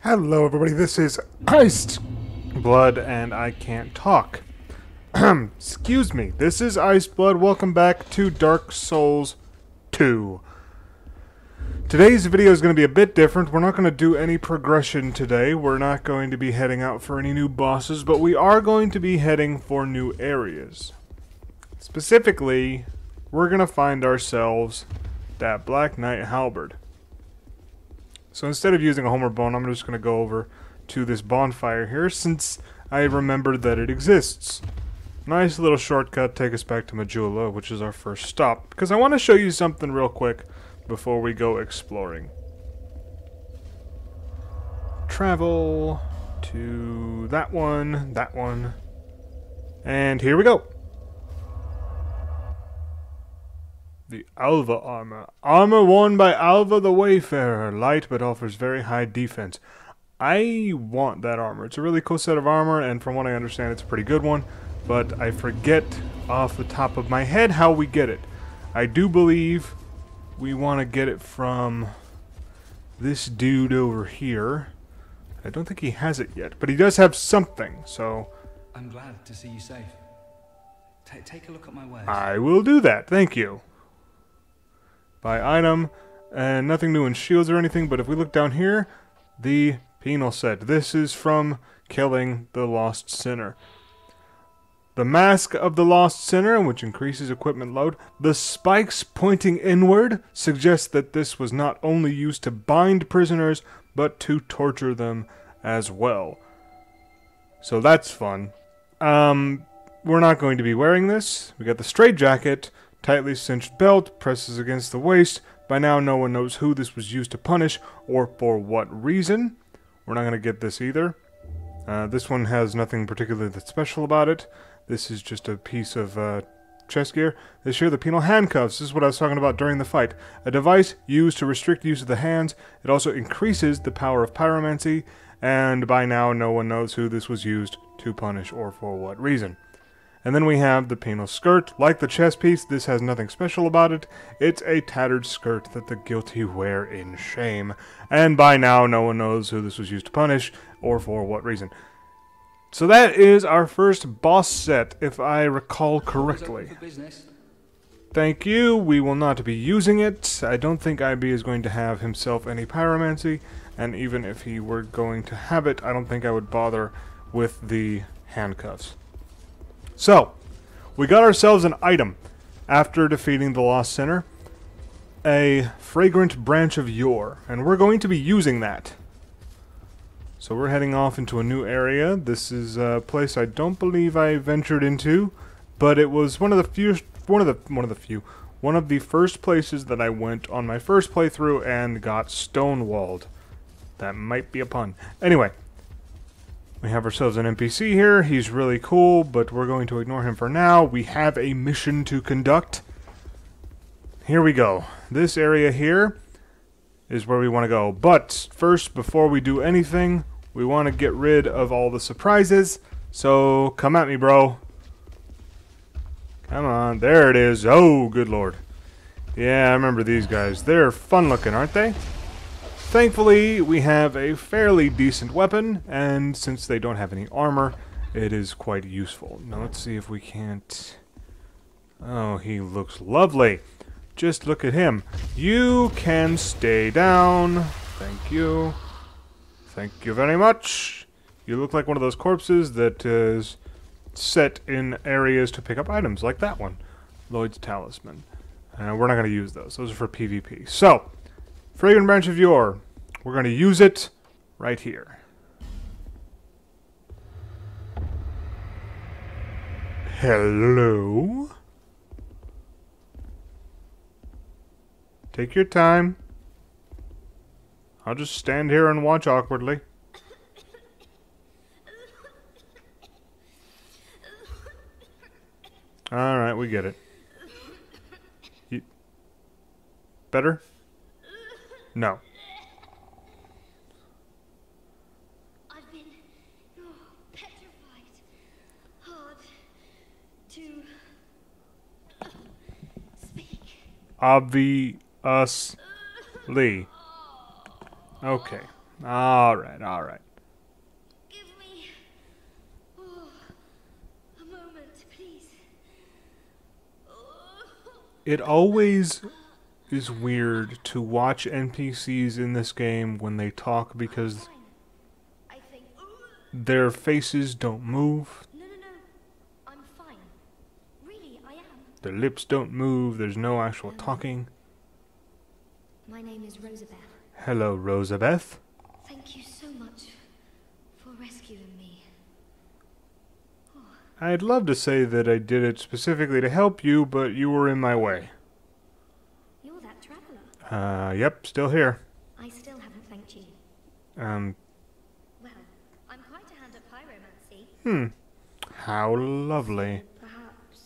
Hello everybody, this is Iced Blood and I can't talk. Excuse me, this is Iced Blood. Welcome back to Dark Souls 2. Today's video is going to be a bit different. We're not going to do any progression today. We're not going to be heading out for any new bosses, but we are going to be heading for new areas. Specifically, we're going to find ourselves that Black Knight Halberd. So instead of using a Homer bone, I'm just going to go over to this bonfire here since I remembered that it exists. Nice little shortcut, take us back to Majula, which is our first stop, because I want to show you something real quick before we go exploring. Travel to that one, and here we go. The Alva armor. Armor worn by Alva the Wayfarer. Light but offers very high defense. I want that armor. It's a really cool set of armor, and from what I understand, it's a pretty good one. But I forget off the top of my head how we get it. I do believe we want to get it from this dude over here. I don't think he has it yet, but he does have something, so... I'm glad to see you safe. Take a look at my wares. I will do that, thank you. Buy item, and nothing new in shields or anything, but if we look down here, the penal set. This is from killing the Lost Sinner. The Mask of the Lost Sinner, which increases equipment load. The spikes pointing inward suggest that this was not only used to bind prisoners, but to torture them as well. So that's fun. We're not going to be wearing this. We got the straitjacket. Tightly cinched belt, presses against the waist. By now no one knows who this was used to punish or for what reason. We're not going to get this either. This one has nothing particularly that's special about it. This is just a piece of chest gear. This here, the penal handcuffs. This is what I was talking about during the fight. A device used to restrict use of the hands. It also increases the power of pyromancy. And by now no one knows who this was used to punish or for what reason. And then we have the penal skirt. Like the chest piece, this has nothing special about it. It's a tattered skirt that the guilty wear in shame. And by now, no one knows who this was used to punish, or for what reason. So that is our first boss set, if I recall correctly. Thank you. We will not be using it. I don't think IB is going to have himself any pyromancy. And even if he were going to have it, I don't think I would bother with the handcuffs. So, we got ourselves an item after defeating the Lost Sinner. A fragrant branch of yore. And we're going to be using that. So we're heading off into a new area. This is a place I don't believe I ventured into. But it was one of the first places that I went on my first playthrough and got stonewalled. That might be a pun. Anyway. We have ourselves an NPC here. He's really cool, but we're going to ignore him for now. We have a mission to conduct. Here we go. This area here is where we want to go. But first, before we do anything, we want to get rid of all the surprises. So, come at me, bro. Come on. There it is. Oh, good lord. Yeah, I remember these guys. They're fun looking, aren't they? Thankfully, we have a fairly decent weapon, and since they don't have any armor, it is quite useful. Now let's see if we can't... Oh, he looks lovely. Just look at him. You can stay down. Thank you. Thank you very much. You look like one of those corpses that is set in areas to pick up items, like that one. Lloyd's Talisman. We're not going to use those. Those are for PvP. So... Fragrant branch of yore. We're going to use it right here. Hello? Take your time. I'll just stand here and watch awkwardly. Alright, we get it. Better? No. I've been petrified. Hard to speak. Obviously. Okay. Alright, alright. Give me a moment, please. It always is weird to watch NPCs in this game when they talk because Fine. I think. their faces don't move, No. I'm fine. Really, I am. their lips don't move, there's no actual talking. My name is Rosabeth. Hello, Rosabeth. Thank you so much for rescuing me. I'd love to say that I did it specifically to help you, but you were in my way. You're that traveler. Yep, still here. I still haven't thanked you. Um, Well, I'm quite a hand at pyromancy. how lovely. Perhaps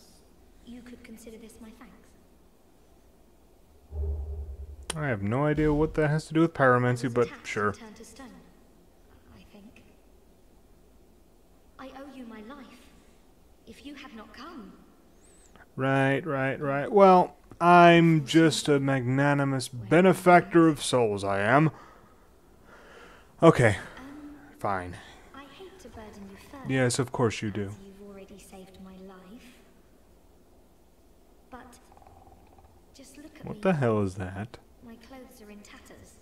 you could consider this my thanks. I have no idea what that has to do with pyromancy, but sure. Turn to stone, I think. I owe you my life. If you had not come, Right. Well, I'm just a magnanimous benefactor of souls, I am. Okay, fine. I hate to burden you further. Yes, of course you do. as You've already saved my life. But just look at me. What the hell is that? My clothes are in tatters.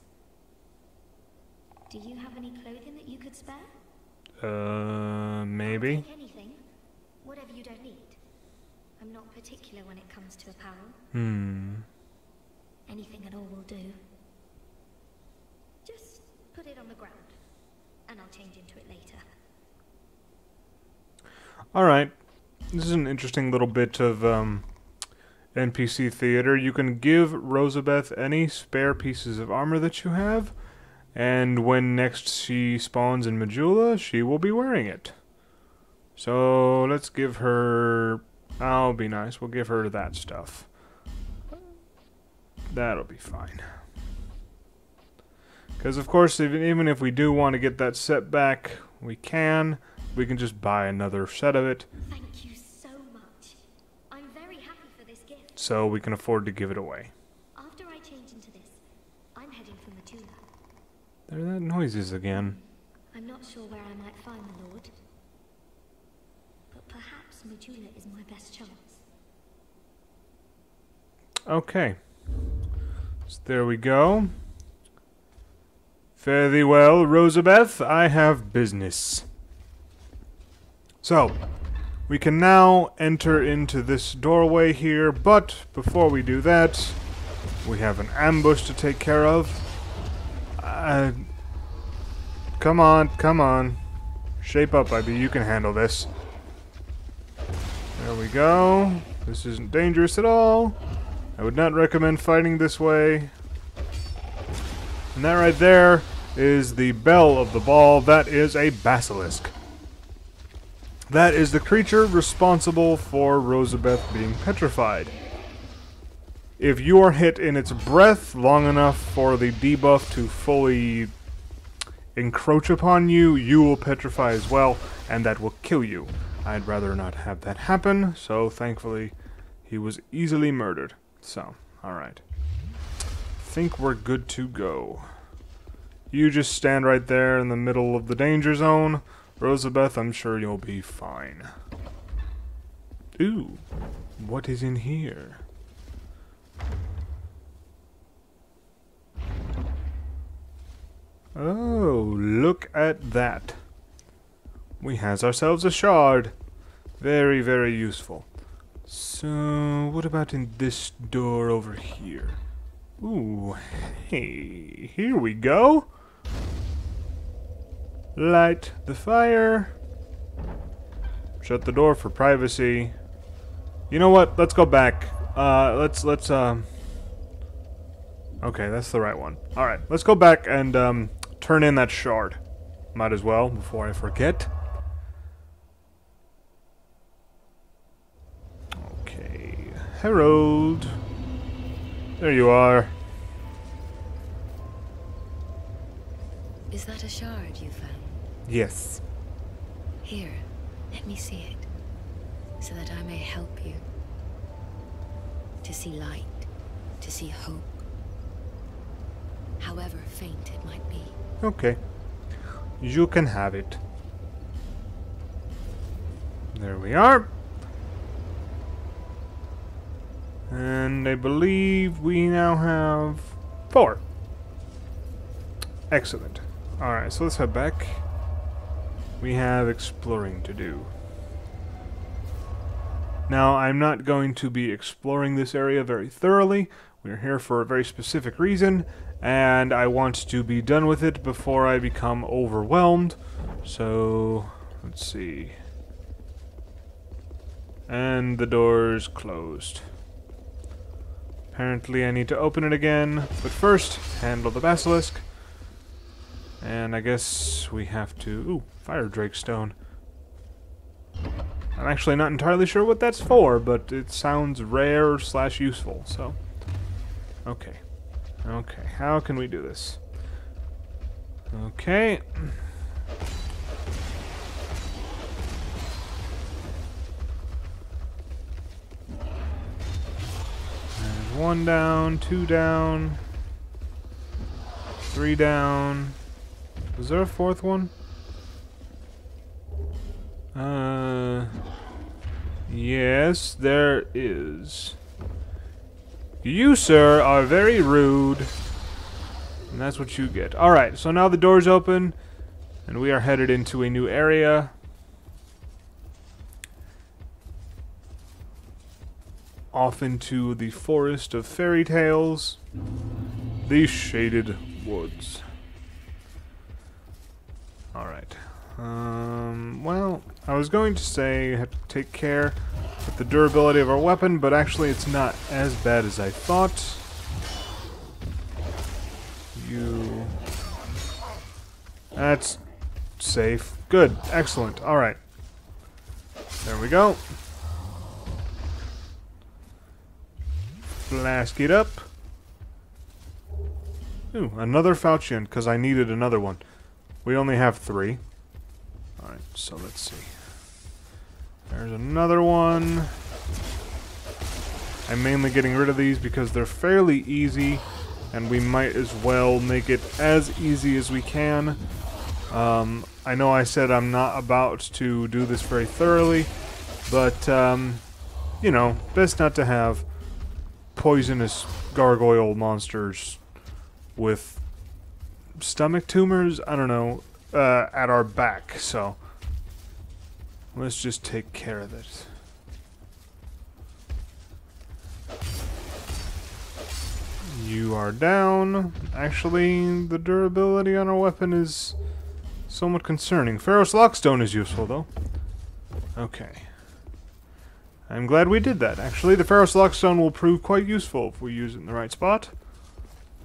Do you have any clothing that you could spare? Maybe? Take anything. Whatever you don't need. I'm not particular when it comes to apparel. Anything at all will do. Just put it on the ground, and I'll change into it later. Alright. This is an interesting little bit of, NPC theater. You can give Rosabeth any spare pieces of armor that you have, and when next she spawns in Majula, she will be wearing it. So, let's give her... I'll be nice. We'll give her that stuff. That'll be fine. Because, of course, even if we do want to get that set back, we can. We can just buy another set of it, Thank you so much. I'm very happy for this gift. so we can afford to give it away. After I change into this, I'm heading for Majula. There are that noises again. I'm not sure where I might find the Lord, but perhaps Majula is my best chance. Okay. So there we go. Fare thee well, Rosabeth. I have business. So, we can now enter into this doorway here, but before we do that, we have an ambush to take care of. Come on. Shape up, Ivy. You can handle this. There we go. This isn't dangerous at all. I would not recommend fighting this way. And that right there is the bell of the ball. That is a basilisk. That is the creature responsible for Rosabeth being petrified. If you are hit in its breath long enough for the debuff to fully encroach upon you, you will petrify as well, and that will kill you. I'd rather not have that happen, so thankfully he was easily murdered. So, alright. Think we're good to go. You just stand right there in the middle of the danger zone. Rosabeth, I'm sure you'll be fine. Ooh, what is in here? Oh, look at that. We has ourselves a shard. Very, very useful. So, what about in this door over here? Ooh, hey, here we go. Light the fire. Shut the door for privacy. You know what? Let's go back. Okay, that's the right one. Alright, let's go back and, turn in that shard. Might as well, before I forget. Okay. Herald. There you are. Is that a shard you found? Yes. Here, let me see it, so that I may help you. To see light, to see hope, however faint it might be. Okay. You can have it. There we are. And I believe we now have 4. Excellent. Alright, so let's head back. We have exploring to do. Now, I'm not going to be exploring this area very thoroughly. We're here for a very specific reason, and I want to be done with it before I become overwhelmed. So, let's see. And the door's closed. Apparently I need to open it again, but first, handle the basilisk. And I guess we have to... Ooh, fire drake stone. I'm actually not entirely sure what that's for, but it sounds rare / useful, so... Okay. Okay, how can we do this? Okay. And 1 down, 2 down, 3 down. Was there a 4th one? Yes, there is. You, sir, are very rude. And that's what you get. Alright, so now the door's open, and we are headed into a new area. Off into the forest of fairy tales. The shaded woods. Alright. Well, I was going to say I have to take care with the durability of our weapon, but actually it's not as bad as I thought. That's safe. Good. Excellent. Alright. There we go. Flask it up. Ooh, another falchion, because I needed another one. We only have 3. Alright, so let's see. There's another one. I'm mainly getting rid of these because they're fairly easy, and we might as well make it as easy as we can. I know I said I'm not about to do this very thoroughly, but, you know, best not to have poisonous gargoyle monsters with stomach tumors, I don't know, at our back, so let's just take care of it. You are down. Actually, the durability on our weapon is somewhat concerning. Pharaoh's Lockstone is useful, though. Okay. I'm glad we did that. Actually, the Pharaoh's Lockstone will prove quite useful if we use it in the right spot.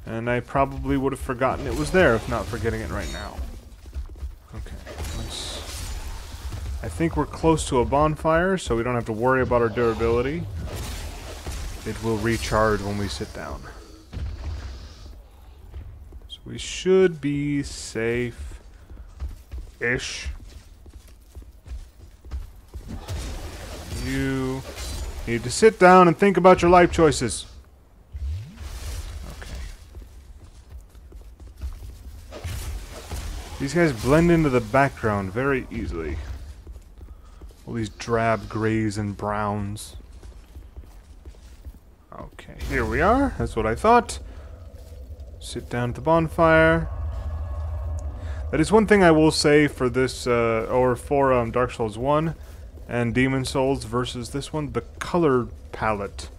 And I probably would have forgotten it was there if not for getting it right now. Okay, I think we're close to a bonfire, so we don't have to worry about our durability. It will recharge when we sit down. So we should be safe-ish. You need to sit down and think about your life choices. These guys blend into the background very easily. All these drab grays and browns. Okay, here we are. That's what I thought. Sit down at the bonfire. That is one thing I will say for this, or for Dark Souls 1 and Demon Souls versus this one. The color palette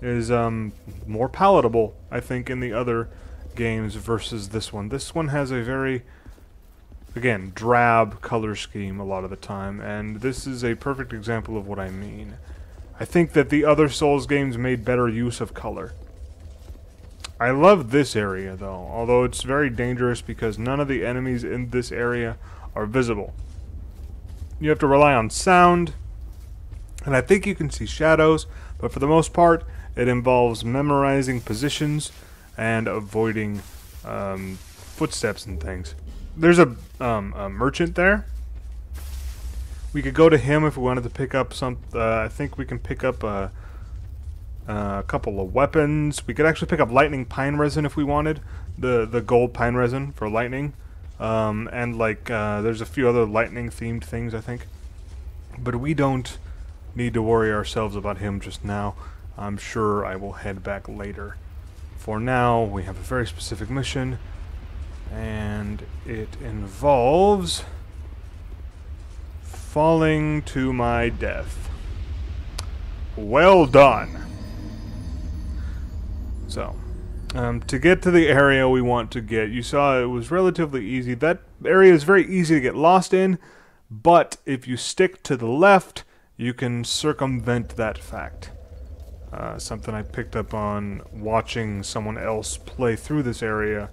is more palatable, I think, in the other games versus this one. This one has a very... again, drab color scheme a lot of the time, and this is a perfect example of what I mean. I think that the other Souls games made better use of color. I love this area, though, although it's very dangerous because none of the enemies in this area are visible. You have to rely on sound, and I think you can see shadows, but for the most part, it involves memorizing positions and avoiding footsteps and things. There's a merchant there. We could go to him if we wanted to pick up some... I think we can pick up a couple of weapons. We could actually pick up lightning pine resin if we wanted. The gold pine resin for lightning. And like there's a few other lightning themed things, I think. But we don't need to worry ourselves about him just now. I'm sure I will head back later. For now, we have a very specific mission, and it involves falling to my death. Well done! So, to get to the area we want to get, you saw it was relatively easy. That area is very easy to get lost in, but if you stick to the left, you can circumvent that fact. Something I picked up on watching someone else play through this area.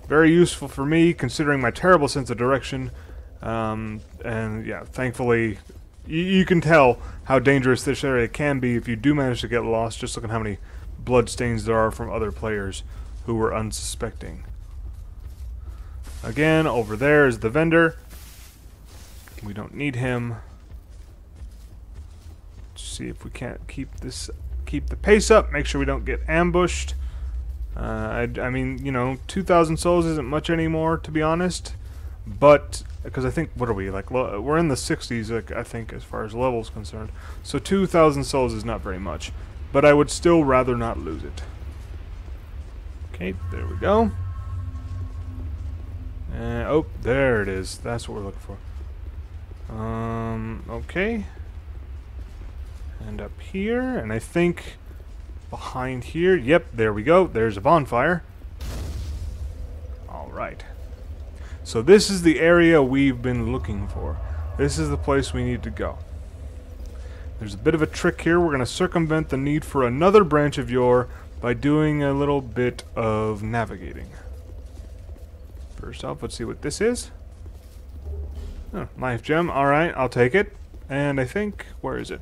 Very useful for me, considering my terrible sense of direction. And yeah, thankfully, you can tell how dangerous this area can be if you do manage to get lost. Just look at how many bloodstains there are from other players who were unsuspecting. Again, over there is the vendor. We don't need him. Let's see if we can't keep the pace up, make sure we don't get ambushed. I mean, you know, 2,000 souls isn't much anymore, to be honest. But, because I think, what are we, like, we're in the 60s, like, I think, as far as levels concerned. So 2,000 souls is not very much. But I would still rather not lose it. Okay, there we go. Oh, there it is. That's what we're looking for. Okay. And up here, and I think behind here, yep, there we go. There's a bonfire. Alright. So this is the area we've been looking for. This is the place we need to go. There's a bit of a trick here. We're going to circumvent the need for another branch of yore by doing a little bit of navigating. First off, let's see what this is. Oh, life gem. Alright, I'll take it. And I think, where is it?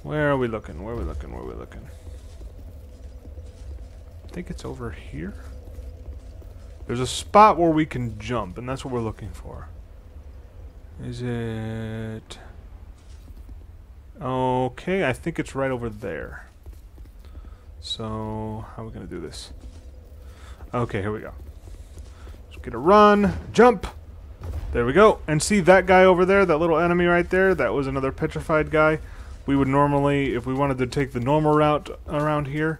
Where are we looking? Where are we looking? Where are we looking? I think it's over here. There's a spot where we can jump, and that's what we're looking for. Is it... Okay, I think it's right over there. So, how are we going to do this? Okay, here we go. Let's get a run, jump! There we go. And see that guy over there, that little enemy right there? That was another petrified guy. We would normally, if we wanted to take the normal route around here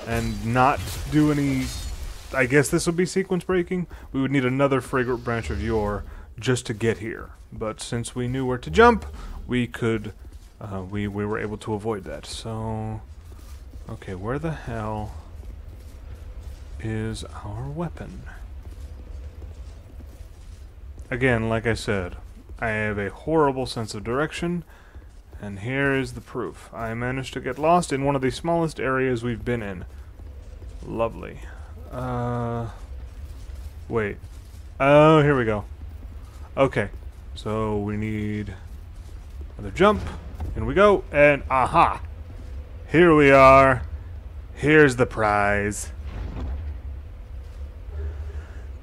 and not do any, I guess this would be sequence breaking, we would need another fragrant branch of yore just to get here. But since we knew where to jump, we could, we were able to avoid that. So, okay, where the hell is our weapon? Again, like I said, I have a horrible sense of direction. And here is the proof. I managed to get lost in one of the smallest areas we've been in. Lovely. Wait. Oh, here we go. Okay. So we need another jump. In we go. And aha! Here we are. Here's the prize.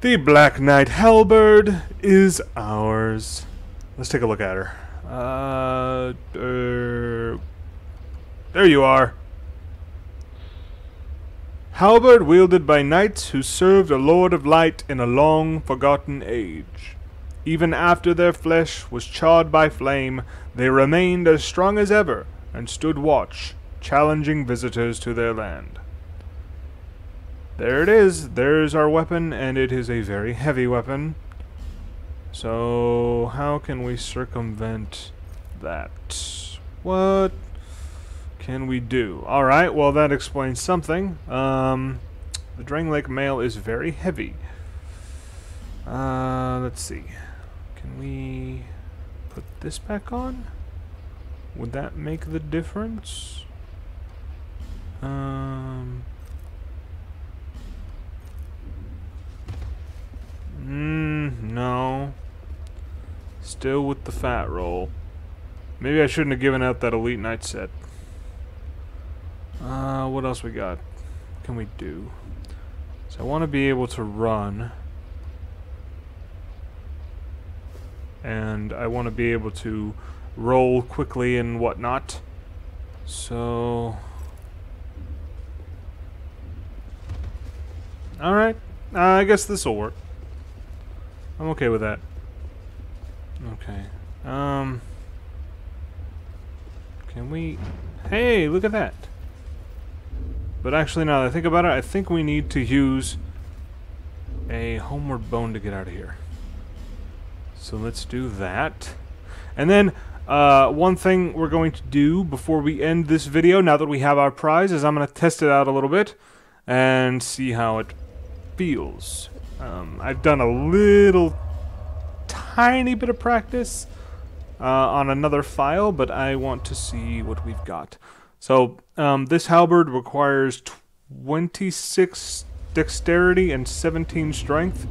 The Black Knight Halberd is ours. Let's take a look at her. There you are. Halberd wielded by knights who served a lord of light in a long forgotten age. Even after their flesh was charred by flame, they remained as strong as ever and stood watch, challenging visitors to their land. There it is. There's our weapon, and it is a very heavy weapon. So, how can we circumvent that? What can we do? Alright, well that explains something. The Drangleic mail is very heavy. Let's see. Can we put this back on? Would that make the difference? No. Still with the fat roll. Maybe I shouldn't have given out that Elite Knight set. What else we got? What can we do? So I want to be able to run. And I want to be able to roll quickly and whatnot. So... Alright. I guess this will work. I'm okay with that. Okay. Can we... Hey, look at that. But actually, now that I think about it, I think we need to use a homeward bone to get out of here. So let's do that. And then, one thing we're going to do before we end this video, now that we have our prize, is I'm going to test it out a little bit and see how it feels. I've done a little tiny bit of practice on another file, but I want to see what we've got. So this halberd requires 26 dexterity and 17 strength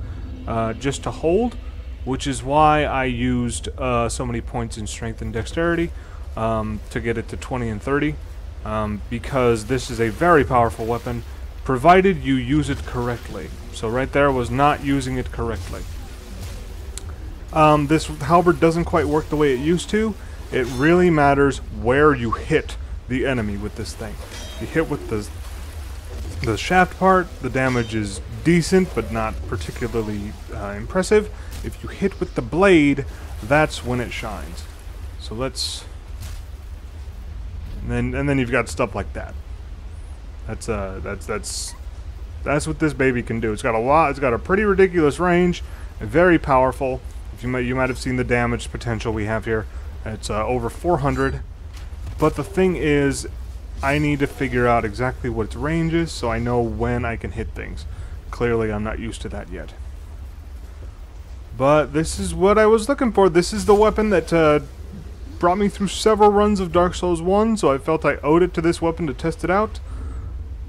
just to hold, which is why I used so many points in strength and dexterity to get it to 20 and 30, because this is a very powerful weapon, provided you use it correctly. So right there was not using it correctly. This halberd doesn't quite work the way it used to. It really matters where you hit the enemy with this thing. You hit with the shaft part, the damage is decent but not particularly impressive. If you hit with the blade, that's when it shines. So let's... And then you've got stuff like that. That's what this baby can do. It's got a lot. It's got a pretty ridiculous range, very powerful. If you might have seen the damage potential we have here. It's over 400. But the thing is, I need to figure out exactly what its range is so I know when I can hit things. Clearly, I'm not used to that yet. But this is what I was looking for. This is the weapon that brought me through several runs of Dark Souls 1, so I felt I owed it to this weapon to test it out.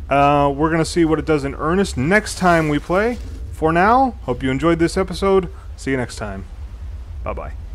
We're going to see what it does in earnest next time we play. For now, hope you enjoyed this episode. See you next time. Bye-bye.